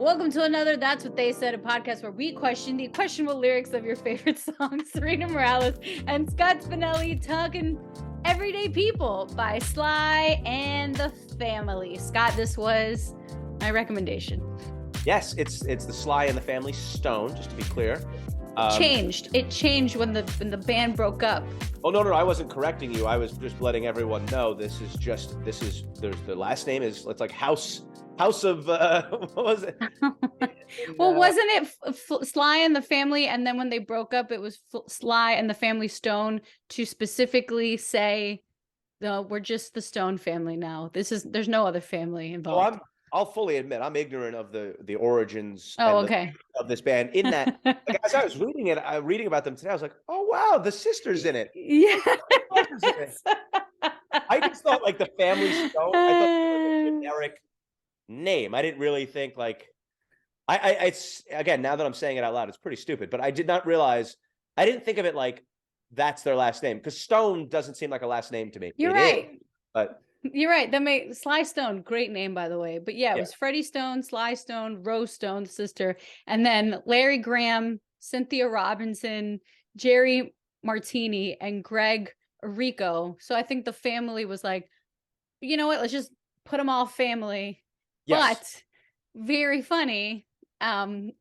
Welcome to another That's What They Said, a podcast where we question the questionable lyrics of your favorite songs. Sarina Morales and Scott Spinelli talking Everyday People by Sly and the Family. Scott, this was my recommendation. Yes, it's the Sly and the Family Stone, just to be clear. It changed when the band broke up. Oh no, I wasn't correcting you. I was just letting everyone know there's the last name is, it's like House of what was it? Well, wasn't it Sly and the Family, and then when they broke up, it was Sly and the Family Stone, to specifically say, no, we're just the Stone family now. There's no other family involved. I'll fully admit I'm ignorant of the origins of this band. In that, like, as I was reading about them today, I was like, oh wow, the sister's in it. Yeah. I just thought like the Family Stone. I thought it was a generic name. I didn't really think like it's, again, now that I'm saying it out loud, it's pretty stupid, but I didn't think of it like that's their last name, because Stone doesn't seem like a last name to me. You're right. But you're right. Sly Stone, great name, by the way. But yeah, it was Freddie Stone, Sly Stone, Rose Stone, the sister, and then Larry Graham, Cynthia Robinson, Jerry Martini, and Greg Rico. So I think the family was like, you know what? Let's just put them all family. Yes. But very funny. And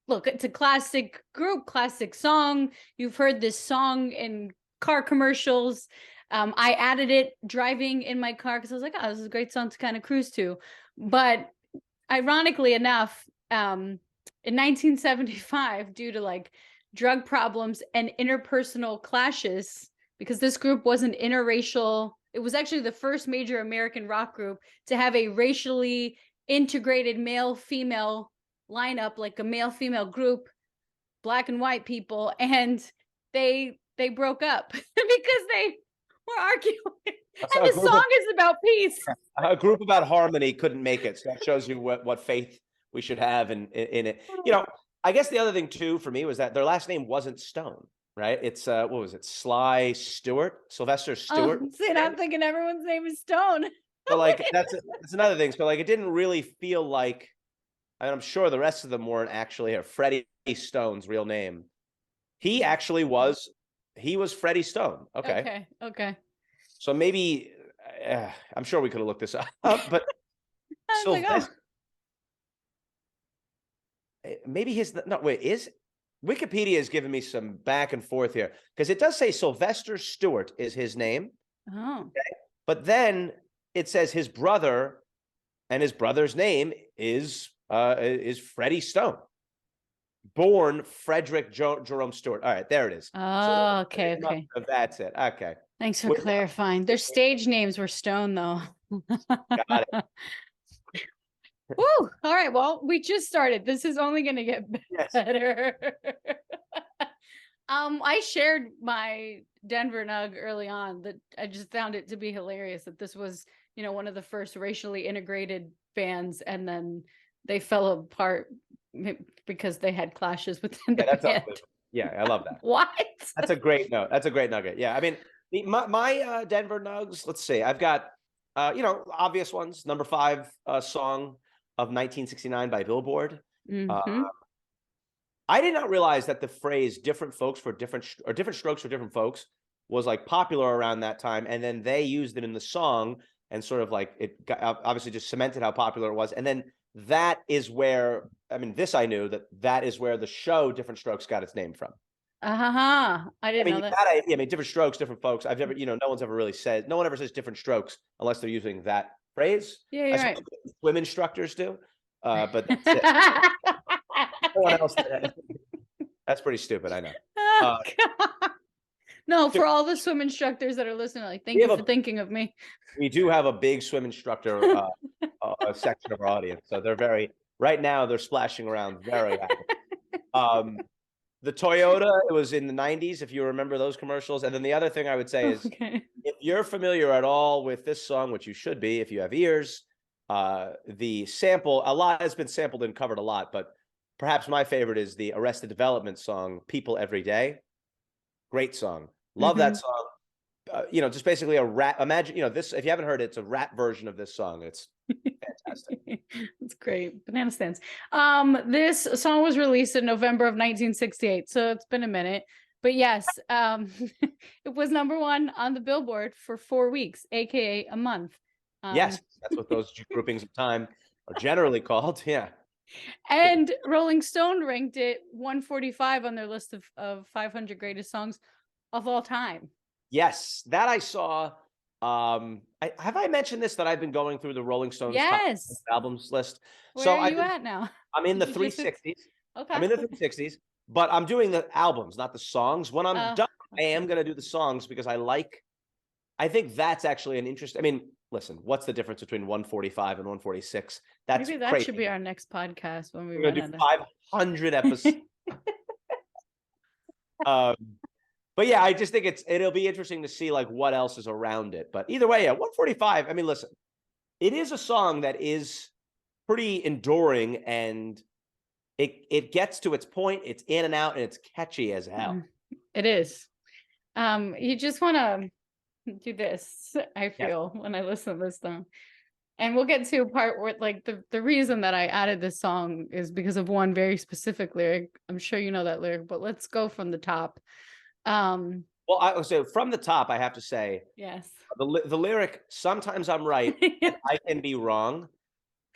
look, it's a classic group, classic song. You've heard this song in car commercials. I added it driving in my car because I was like, oh, this is a great song to kind of cruise to. But ironically enough, in 1975, due to like drug problems and interpersonal clashes, because this group wasn't interracial, it was actually the first major American rock group to have a racially integrated male-female lineup, like a male-female group, black and white people, and they broke up because they were arguing. And the song is about peace. A group about harmony couldn't make it. So that shows you what faith we should have in it. I guess the other thing too for me was that their last name wasn't Stone, right? It's what was it? Sylvester Stewart. Oh, see, I'm thinking everyone's name is Stone. So like that's another thing. So like it didn't really feel like, I'm sure the rest of them weren't actually Freddie Stone's real name. He was Freddie Stone. Okay. So maybe I'm sure we could have looked this up, but maybe is Wikipedia is giving me some back and forth here, because it does say Sylvester Stewart is his name. Oh. Okay? But then it says his brother, and his brother's name is Freddie Stone. Born Frederick Jerome Stewart. All right, there it is. Oh, okay. That's it. Okay. Thanks for clarifying. Their stage names were Stone, though. Got it. Woo! All right. Well, we just started. This is only going to get better. Yes. I shared my Denver Nug early on, that I just found it to be hilarious that this was, one of the first racially integrated bands, and then they fell apart because they had clashes within the band. Yeah, I love that. What? That's a great note. That's a great nugget. Yeah, I mean, my Denver Nugs, let's see. I've got, obvious ones. Number 5 song of 1969 by Billboard. Mm-hmm. I did not realize that the phrase different strokes for different folks was like popular around that time. And then they used it in the song, and sort of like it obviously just cemented how popular it was. And then that is where, I knew that is where the show Different Strokes got its name from. I didn't know that. Different strokes, different folks. I've never, no one ever says different strokes unless they're using that phrase. Yeah, you're right. Swim instructors do, but that's it. No one else. That's pretty stupid, I know. Oh, no, for all the swim instructors that are listening, like, thank you for thinking of me. We do have a big swim instructor section of our audience, so right now they're splashing around very happy. The Toyota, it was in the 90s, if you remember those commercials. And then the other thing I would say is, if you're familiar at all with this song, which you should be if you have ears, the sample, a lot has been sampled and covered a lot, but perhaps my favorite is the Arrested Development song, People Every Day. Great song. Love that song. Just basically a rap. Imagine, this, if you haven't heard it, it's a rap version of this song. It's fantastic. fantastic. That's great. Banana stands. This song was released in November of 1968, so it's been a minute. But yes, it was #1 on the Billboard for 4 weeks, aka a month. Yes, that's what those groupings of time are generally called. Yeah. And Rolling Stone ranked it 145 on their list of 500 greatest songs of all time. Yes, that I saw. Have I mentioned this, that I've been going through the Rolling Stones top Yes. albums list? Where So are you at now? I'm in the Did you just- 360s. Okay. I'm in the 360s, but I'm doing the albums, not the songs. When I'm done, I am going to do the songs because I think that's actually an interest. I mean, listen, what's the difference between 145 and 146? That's Maybe that crazy. should be our next podcast when we We're run going to do out 500 episodes. But yeah, I just think it'll be interesting to see like what else is around it. But either way, yeah, 145. I mean, listen, it is a song that is pretty enduring, and it gets to its point. It's in and out, and it's catchy as hell. It is. You just want to do this, I feel, when I listen to this song. And we'll get to a part where like the reason that I added this song is because of one very specific lyric. I'm sure you know that lyric, but let's go from the top. Well, I so from the top, I have to say, yes, the lyric "Sometimes I'm right and I can be wrong"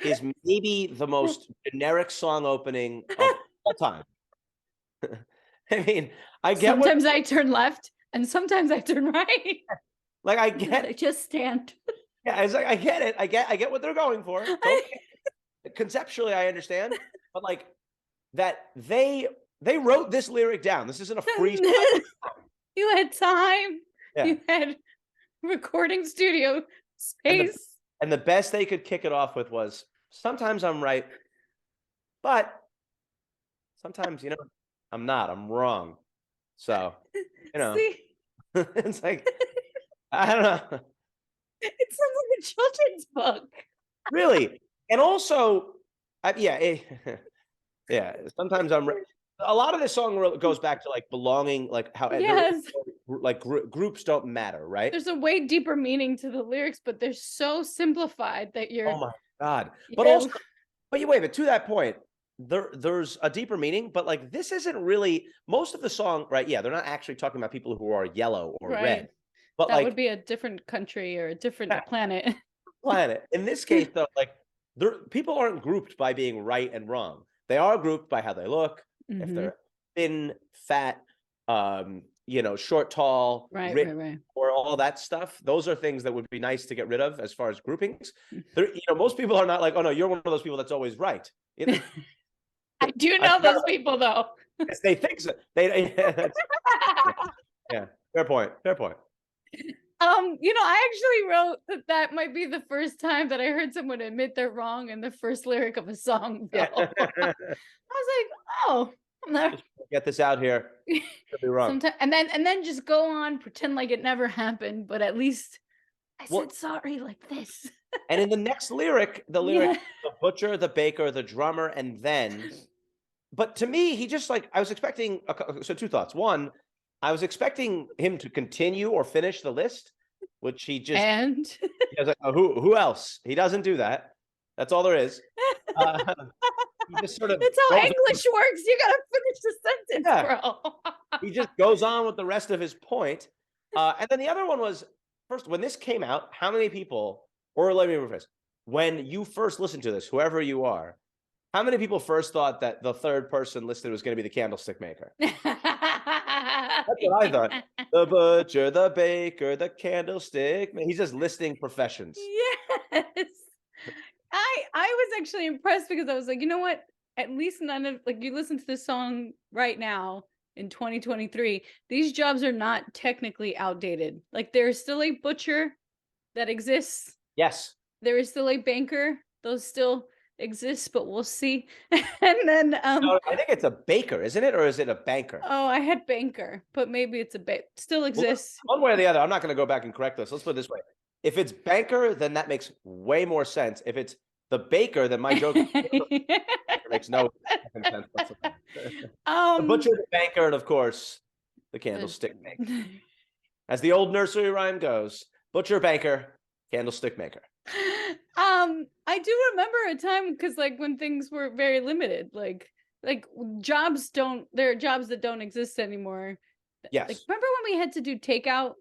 is maybe the most generic song opening of all time. I mean, I get sometimes I turn left and sometimes I turn right. Like I get, I just stand. Yeah, it's like I get it. I get what they're going for. Totally. Conceptually, I understand, but like that they wrote this lyric down. This isn't a free. You had time. Yeah. You had recording studio space. And the best they could kick it off with was, "Sometimes I'm right, but sometimes, I'm not. I'm wrong." So, See? it's like, I don't know. It sounds like a children's book. Really. And also, yeah, sometimes I'm right. A lot of this song goes back to like belonging, like how like groups don't matter, right? There's a way deeper meaning to the lyrics, but they're so simplified that you're. Oh my God. But also, but to that point, there's a deeper meaning, but like this isn't really most of the song, right? Yeah, they're not actually talking about people who are yellow or red. But that would be a different country or a different planet. In this case, though, like people aren't grouped by being right and wrong. They are grouped by how they look. If they're thin, fat, short, tall, rich, or all that stuff. Those are things that would be nice to get rid of as far as groupings. Most people are not like, "Oh no, you're one of those people that's always right." I do know those people though. Yes, they think so. Yeah, fair point. I actually wrote that might be the first time that I heard someone admit they're wrong in the first lyric of a song. Though. I was like, "Oh, I'm not just get this out here. Could be wrong." and then just go on, pretend like it never happened, but at least I said sorry like this. And in the next lyric, the butcher, the baker, the drummer, and then. But to me, he just I was expecting. So two thoughts. One, I was expecting him to continue or finish the list, which he just. And I was like, "Oh, who else?" He doesn't do that. That's all there is. He just sort of. That's how English works. You gotta finish the sentence, bro. He just goes on with the rest of his point. And then the other one was, first, when this came out, how many people, or let me rephrase, when you first listened to this, whoever you are, how many people first thought that the third person listed was going to be the candlestick maker? That's what I thought. The butcher, the baker, the candlestick. He's just listing professions. Yes. I was actually impressed because I was like, you know what? At least none of you listen to this song right now in 2023. These jobs are not technically outdated. Like there's still a butcher that exists. Yes. There is still a banker. Those still exist, but we'll see. And then I think it's a baker, isn't it? Or is it a banker? Oh, I had banker, but maybe it's still exists. Well, one way or the other. I'm not going to go back and correct this. Let's put it this way. If it's banker, then that makes way more sense. If it's the baker, then my joke makes no sense whatsoever. The butcher, the banker, and of course, the candlestick maker. As the old nursery rhyme goes, butcher, banker, candlestick maker. I do remember a time because like when things were very limited, like jobs don't there are jobs that don't exist anymore. Like Yes. remember when we had to do takeout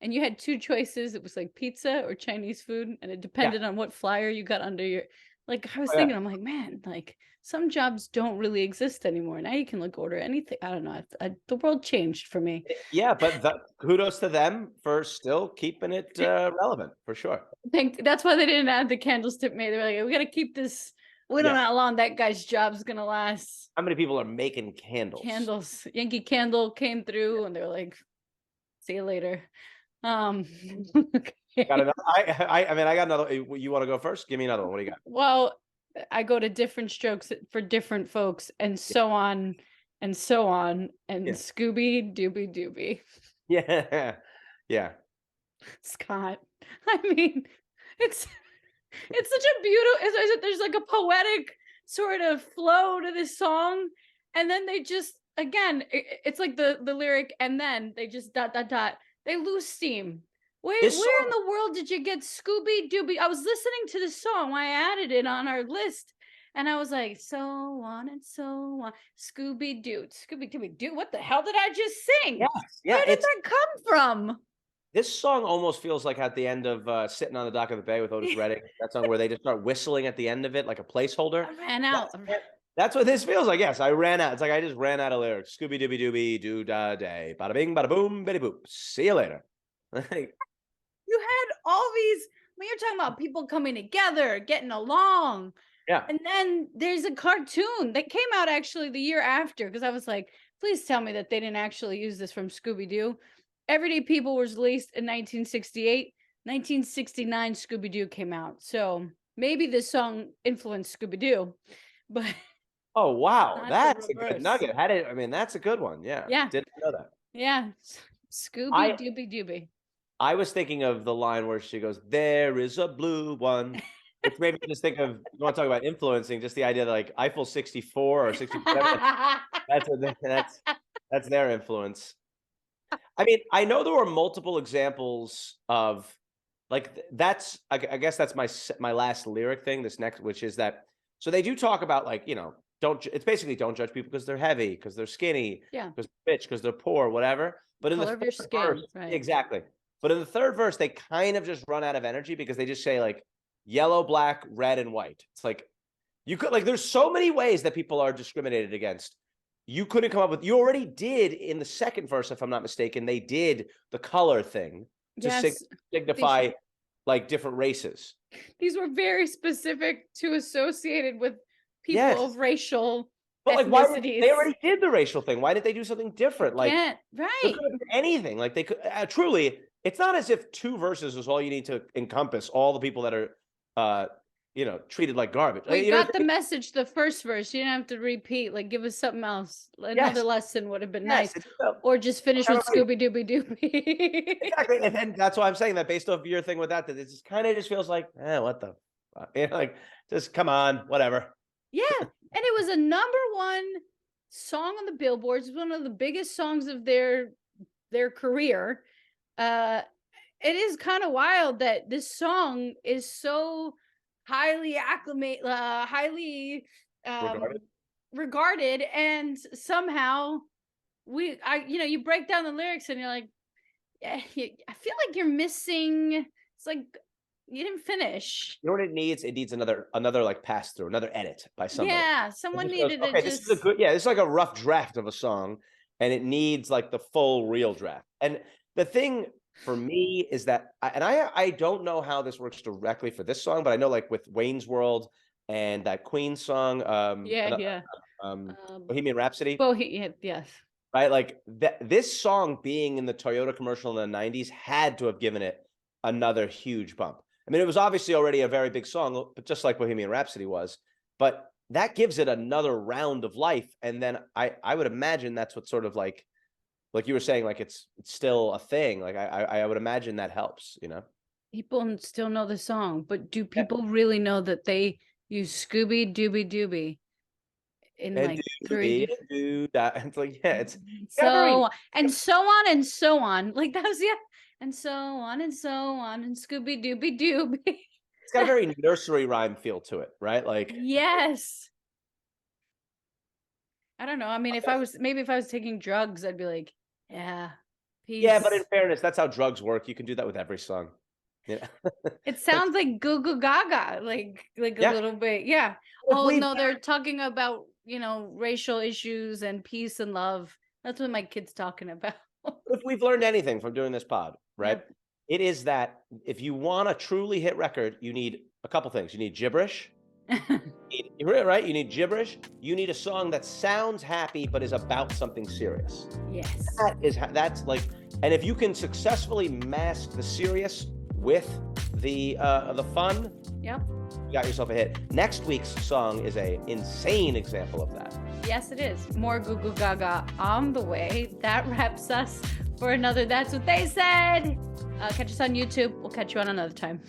and you had two choices? It was like pizza or Chinese food, and it Yeah. depended on what flyer you got under your like I was Oh, yeah. thinking, I'm like, man, like some jobs don't really exist anymore. Now you can like order anything. I don't know. The world changed for me. Yeah, but kudos to them for still keeping it relevant for sure. Think that's why they didn't add the candlestick made. They were like, we gotta keep this. We don't Yeah. know how long that guy's job's gonna last. How many people are making candles? Candles. Yankee Candle came through and they were like, see you later. Um Got okay. another? I mean, I got another. You want to go first? Give me another one. What do you got? Well, I go to different strokes for different folks and so on and so on and Yeah. Scooby Dooby Dooby. Yeah. Yeah. Scott. I mean, it's it's such a beautiful there's like a poetic sort of flow to this song, and then they just again it's like the lyric, and then they just dot dot dot, they lose steam. Where This in song. the world did you get Scooby Dooby? I was listening to this song when I added it on our list, and I was like, so on and so on, Scooby Dooby Doo. What the hell did I just sing? Yes. Yeah. Where did that come from? This song almost feels like at the end of Sitting on the Dock of the Bay with Otis Redding. That song where they just start whistling at the end of it like a placeholder. I ran out. That's what this feels like. Yes, I ran out. It's like I just ran out of lyrics. Scooby Dooby Dooby Doo Da Day. Bada bing, bada boom, bitty boop. See you later. You had all these when you're talking about people coming together, getting along. Yeah. And then there's a cartoon that came out actually the year after, because I was like, please tell me that they didn't actually use this from Scooby-Doo. Everyday People was released in 1968. 1969 Scooby-Doo came out. So maybe this song influenced Scooby-Doo, but Oh wow, not the that's a good reverse. nugget. I mean, that's a good one. Yeah. Yeah. Didn't know that. Yeah. I Scooby Dooby. I was thinking of the line where she goes, "There is a blue one," which made me just think of, you want to talk about influencing, just the idea that like Eiffel 64 or 67, that's that's their influence. I mean, I know there were multiple examples of like that's I guess that's my last lyric thing, this next, which is that, so they do talk about like, it's basically don't judge people because they're heavy, because they're skinny, Yeah. because they're rich, because they're poor, whatever. But in the Color of your third skin, verse, right. exactly. But in the third verse, they kind of just run out of energy because they just say like yellow, black, red, and white. It's like you could like there's so many ways that people are discriminated against. You couldn't come up with, you already did in the second verse, if I'm not mistaken, they did the color thing to Yes. signify like different races. These were very specific to associated with people Yes. of racial But like, why ethnicities. they already did the racial thing? Why didn't they do something different? Like, right. They could have done anything. Like they could truly. It's not as if two verses is all you need to encompass all the people that are, treated like garbage. We got the message. The first verse, you didn't have to repeat. Like, give us something else. Another lesson would have been nice, or just finish with Scooby Dooby Dooby. Exactly, and then that's why I'm saying that based off your thing with that it just kind of just feels like, what the, like just come on, whatever. Yeah, and it was a #1 song on the billboards. One of the biggest songs of their career. It is kind of wild that this song is so highly regarded, and somehow you break down the lyrics and you're like, yeah, I feel like you're missing. It's like you didn't finish. You know what it needs? It needs another like pass through, another edit by somebody. Yeah, someone needed to okay, just. This is a good. Yeah, it's like a rough draft of a song, and it needs like the full real draft. And the thing for me is that, I don't know how this works directly for this song, but I know like with Wayne's World and that Queen song, Bohemian Rhapsody. Yes. Right, like this song being in the Toyota commercial in the 90s had to have given it another huge bump. I mean, it was obviously already a very big song, but just like Bohemian Rhapsody was, but that gives it another round of life. And then I would imagine that's what sort of like you were saying, like it's still a thing. Like I would imagine that helps, People still know the song, but do people really know that they use Scooby Dooby Dooby in and like three? Do that. It's like, yeah, it's so and so on and so on. Like that was and so on and so on and Scooby Dooby Dooby. It's got a very nursery rhyme feel to it, right? Like, Yes. I don't know. I mean, if I was taking drugs, I'd be like, yeah, yeah, but in peace. fairness, that's how drugs work. You can do that with every song. Yeah. It sounds like goo goo gaga, like a Yeah. little bit. Yeah. If Oh we've no, they're talking about, racial issues and peace and love. That's what my kid's talking about. if we've learned anything from doing this pod, right? Yep. It is that if you want a truly hit record, you need a couple things. You need gibberish. Right? You need gibberish. You need a song that sounds happy but is about something serious. Yes. That's like, and if you can successfully mask the serious with the fun, Yep. you got yourself a hit. Next week's song is a insane example of that. Yes, it is. More goo goo gaga on the way. That wraps us for another That's What They Said. Catch us on YouTube. We'll catch you on another time.